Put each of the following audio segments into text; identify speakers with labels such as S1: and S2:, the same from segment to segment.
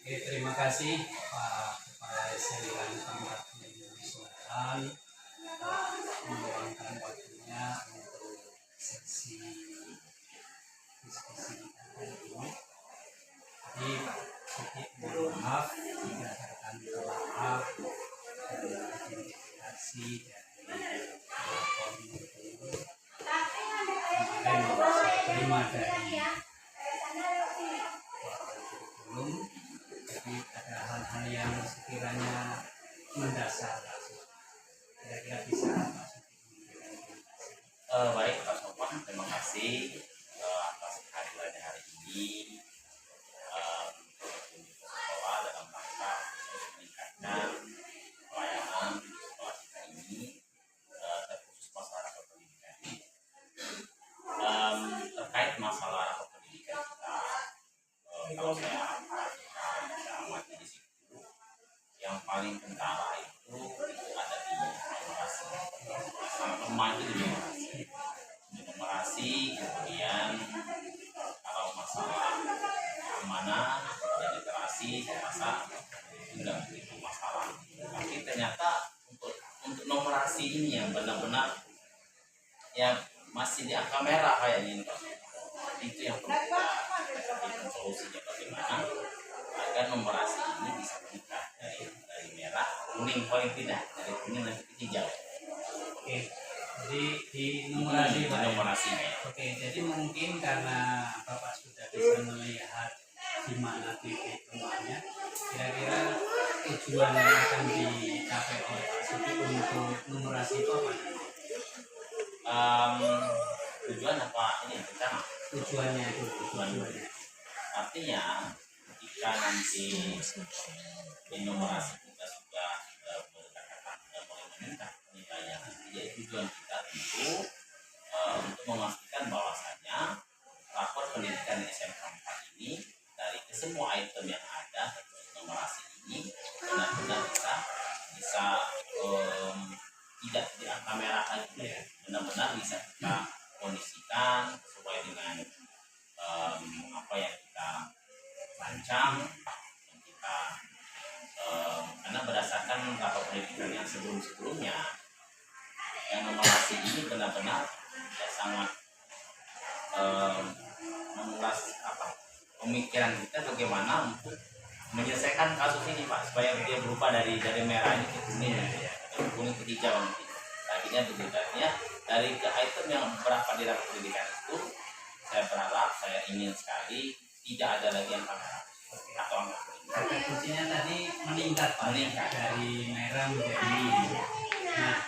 S1: Oke, terima kasih Pak Kepala Sekretariat Tempat Pendidikan telah meluangkan waktunya untuk sesi diskusi kita hari ini. Jadi sedikit mohon maaf jika ada kesalahan dan identifikasi dari pelapor kemarin saya terima dari kurikulum. Jadi ada hal-hal yang sekiranya mendasar, kira-kira bisa Pak Suti memberikan informasi.
S2: Baik Pak Sofwan, terima kasih atas kehadirannya hari ini untuk sekolah dalam rangka untuk meningkatkan pelayanan di sekolah kita ini, terkhusus masalah rapor pendidikan. Terkait masalah rapor pendidikan kita, kalau saya amati di situ, yang paling kentara itu ada di numerasi. Sangat lemah itu di numerasi, kemudian kalau masalah keamanan dan literasi saya rasa tidak begitu masalah. Tapi ternyata untuk numerasi ini yang benar-benar ya masih di angka merah kayaknya ini Pak. Itu yang perlu kita perhatikan solusinya bagaimana agar numerasi ini bisa meningkat dari merah kuning, paling tidak dari kuning nanti ke hijau.
S1: Oke, jadi di numerasi Pak.
S2: Numerasinya.
S1: Oke, jadi mungkin karena Bapak sudah bisa melihat di mana titik lemahnya, kira-kira tujuan yang akan dicapai oleh Pak Suti untuk numerasi itu apa?
S2: Tujuan apa ini rencana?
S1: Tujuannya itu tujuannya.
S2: Artinya ketika nanti enumerasi kita sudah berdekatan dan mulai meningkat nilainya, jadi tujuan kita tentu untuk memastikan bahwasannya rapor pendidikan di SMK 4 ini dari semua item yang ada numerasi ini benar-benar bisa tidak di angka merah lagi, benar-benar bisa kita kondisikan sesuai dengan apa yang kita rancang dan kita karena berdasarkan rapor pendidikan yang sebelumnya yang numerasi ini benar-benar ya sangat mengulas pemikiran kita bagaimana untuk menyelesaikan kasus ini Pak, supaya dia berubah dari merah ini ke kuning, dari kuning ke hijau nanti. Akhirnya bedanya dari ke item yang berapa di rapor pendidikan itu, saya berharap, saya ingin sekali tidak ada lagi yang kamera atau angka kuning.
S1: Kata kuncinya tadi meningkat Pak,
S2: Meningkat
S1: dari merah menjadi hijau. Nah,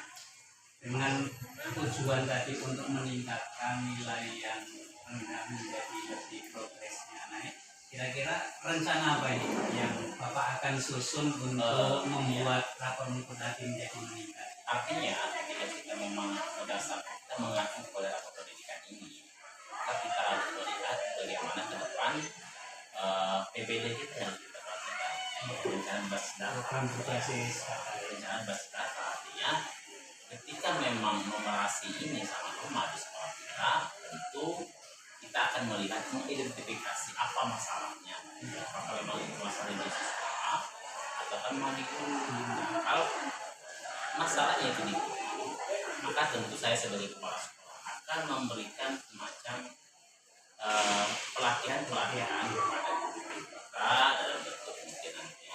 S1: dengan tujuan tadi untuk meningkatkan nilai yang rendah menjadi lebih progresnya naik, kira-kira rencana apa ini yang Bapak akan susun untuk membuat rapor mutu tadi menjadi meningkat?
S2: Artinya ketika kita memang berdasarkan kita mengacu kepada rapor pendidikan ini, maka kita harus melihat bagaimana ke depan PBD kita yang kita perhatikan, rencana basis data.
S1: Program berbasis
S2: Rencana basis data artinya ketika memang numerasi ini sangat lemah di sekolah kita, tentu kita akan melihat mengidentifikasi apa masalahnya. Apakah memang itu masalah di sekolah atau memang di guru. Nah, kalau masalahnya itu di guru, maka tentu saya sebagai kepala sekolah akan memberikan semacam pelatihan-pelatihan kepada guru kita dalam bentuk mungkin nanti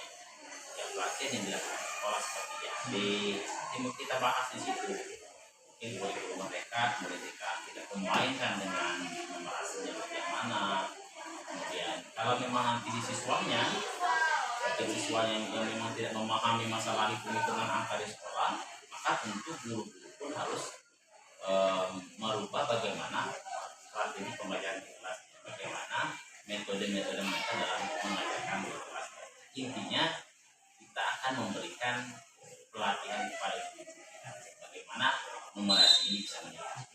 S2: ya pelatihan yang dilakukan di sekolah seperti YAB, nanti kita bahas di situ. Mungkin kurikulum mereka kita combine-kan dengan numerasinya bagaimana. Kemudian kalau memang nanti di siswanya yang memang tidak memahami masalah hitung-hitungan angka di sekolah, maka tentu guru-guru pun harus merubah bagaimana strategi pembelajaran di kelas, bagaimana metode-metode mereka dalam mengajarkan di kelas. Intinya kita akan memberikan pelatihan kepada guru kita bagaimana numerasi ini bisa meningkat.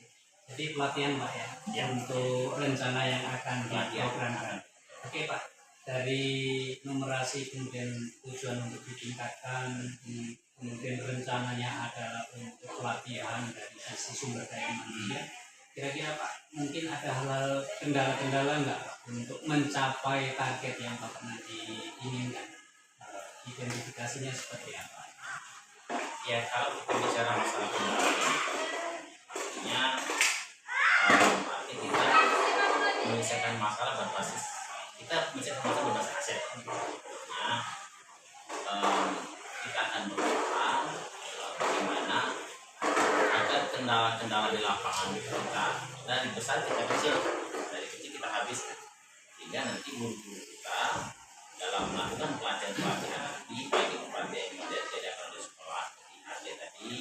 S1: Jadi pelatihan Pak ya, untuk rencana yang akan diprogramkan. Oke Pak, dari numerasi kemudian tujuan untuk ditingkatkan, kemudian rencananya adalah untuk pelatihan dari sisi sumber daya manusia. Kira-kira Pak, mungkin ada hal kendala-kendala nggak Pak, untuk mencapai target yang Bapak nanti inginkan? Identifikasinya seperti apa?
S2: Ya kalau kita bicara masalah kendala, artinya arti kita menyelesaikan masalah berbasis aset. Artinya kita akan berusaha bagaimana agar kendala-kendala di lapangan kita dari besar kita kecil, kita habiskan, sehingga nanti guru-guru kita dalam melakukan pelatihan nanti baik itu pelatihan yang diadakan di sekolah seperti AD tadi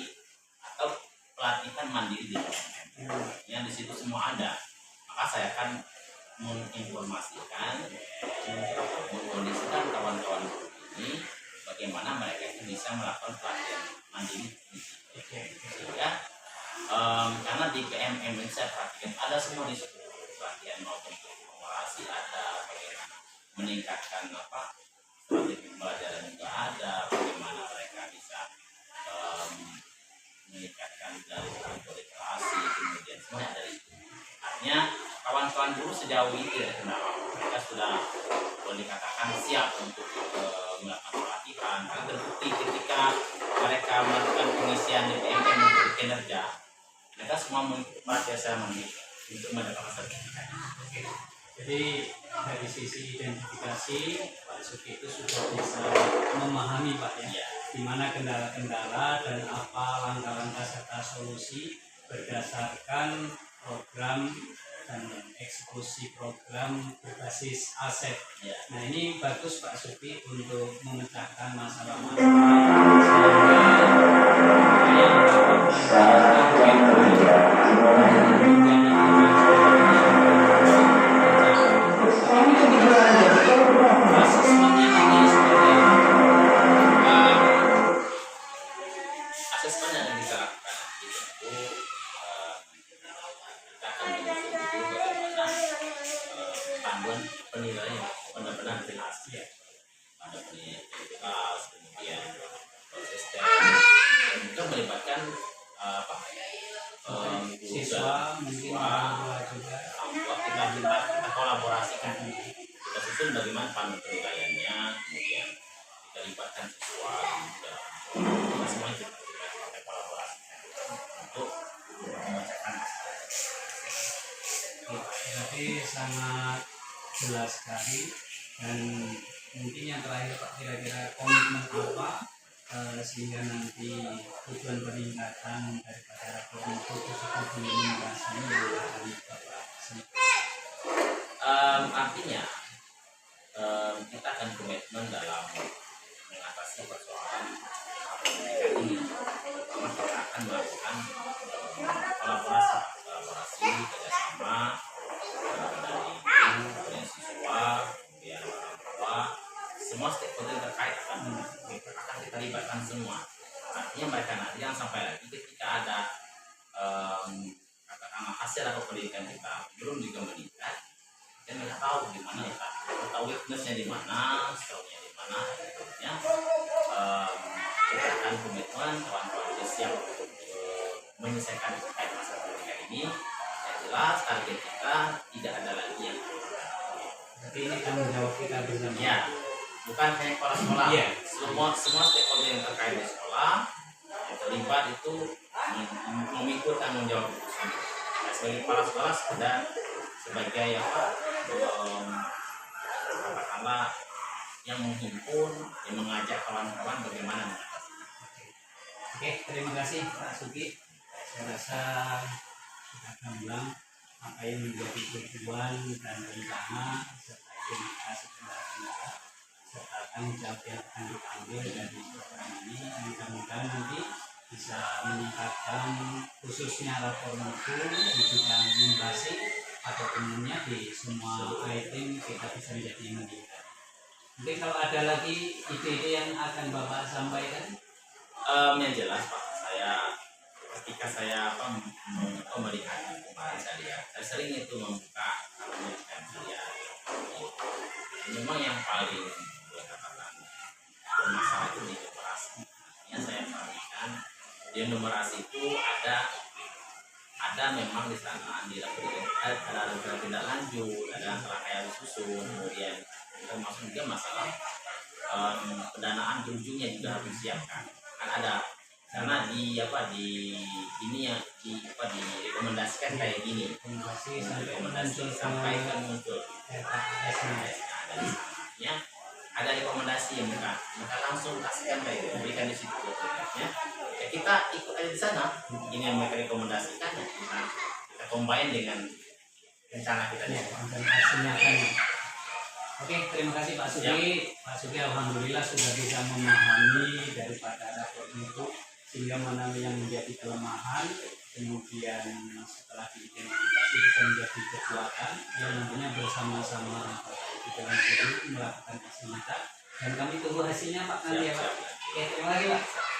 S2: atau pelatihan mandiri di PMM yang di situ semua ada, maka saya akan menginformasikan, mengkondisikan kawan-kawan ini bagaimana mereka itu bisa melakukan pelatihan mandiri sehingga karena di PMM ini saya perhatikan ada semua di situ, pelatihan maupun formulasi ada, bagaimana meningkatkan strategi pembelajaran juga ada, bagaimana mereka bisa meningkatkan dari literasi, kemudian semuanya ada di situ. Artinya kawan-kawan guru sejauh ini tidak kendala, mereka sudah boleh dikatakan siap untuk melakukan pelatihan, karena terbukti ketika mereka melakukan pengisian di PMM untuk kinerja, mereka semua mengikuti saya untuk mendapatkan sertifikat.
S1: Jadi dari sisi identifikasi Pak Suki itu sudah bisa memahami Pak ya, di mana kendala-kendala dan apa langkah-langkah serta solusi berdasarkan program dan eksekusi program berbasis aset. Nah ini bagus Pak Suki untuk memecahkan masalah-masalah sehingga yang dapat
S2: Asesmen yang kita lakukan itu kita akan menyusun dulu bagaimana panduan penilaian benar-benar jelas ya, ada penilaian kelas, kemudian proses tes, dan juga melibatkan
S1: siswa mungkin juga
S2: kita kolaborasikan, kita susun bagaimana panduan penilaiannya, kemudian kita libatkan siswa juga, kita semuanya kita pakai kolaborasi untuk memecahkan masalah.
S1: Berarti sangat jelas sekali. Dan mungkin yang terakhir Pak, kira-kira komitmen apa sehingga nanti tujuan peningkatan daripada rapor itu seperti inovasi yang akan Bapak sampaikan.
S2: Artinya kita akan komitmen dalam mengatasi persoalan pendidikan ini. Pertama kita akan melakukan kolaborasi kerjasama dari guru, dari siswa, kemudian orang tua, semua stakeholder terkait akan kita libatkan semua. Artinya mereka nanti yang sampai lagi ketika ada katakanlah hasil atau pendidikan kita belum juga meningkat, dan mereka tahu di mana letak, tahu weaknessnya di mana, strongnya di mana, ya. Kita akan komitmen kawan-kawan juga siap untuk menyelesaikan terkait masalah pendidikan ini. Yang jelas target kita tidak ada lagi yang
S1: Tapi ini tanggung jawab kita bersama.
S2: ya, bukan hanya kepala sekolah,
S1: Iya.
S2: semua stakeholder yang terkait di sekolah yang terlibat itu memikul tanggung jawab itu semua. Nah, sebagai kepala sekolah sekedar sebagai katakanlah yang menghimpun, yang mengajak kawan-kawan bagaimana mengatasi.
S1: Oke, terima kasih Pak Suki. Saya rasa kita gamblang apa yang menjadi tujuan dan rencana serta identifikasi kendala-kendala serta tanggung jawab yang akan diambil dari program ini. Mudah-mudahan nanti bisa meningkatkan khususnya lapor mutu di bidang inovasi atau umumnya di semua item kita bisa menjadi meningkat. Mungkin kalau ada lagi ide-ide yang akan Bapak sampaikan.
S2: Yang jelas Pak, ketika saya melihat kemarin saya sering itu membuka pendidikan saya. Memang yang paling katakan bermasalah itu di numerasi. Artinya saya perhatikan di numerasi itu ada ada memang di sana dilakukan ada tindak lanjut, ada rangkaian susun, kemudian termasuk juga masalah pendanaan ujungnya juga harus disiapkan. Kan ada karena di ini ya direkomendasikan kayak gini,
S1: Rekomendasi sampai
S2: rekomendasi
S1: muncul
S2: sampai ke muncul ya, ada rekomendasi yang maka langsung kasihkan kayak gitu, berikan di situ ya. Ya kita ikut aja di sana, ini yang mereka rekomendasikan ya, kita combine dengan rencana kita
S1: ya,
S2: ya.
S1: dan hasilnya kan. Oke, terima kasih Pak Sugi. Pak Sugi alhamdulillah sudah bisa memahami daripada rapor itu sehingga mana yang menjadi kelemahan, kemudian setelah diidentifikasi bisa menjadi kekuatan yang nantinya bersama-sama di dalam melakukan aksi nyata, dan kami tunggu hasilnya Pak nanti ya Pak. Oke, terima kasih Pak.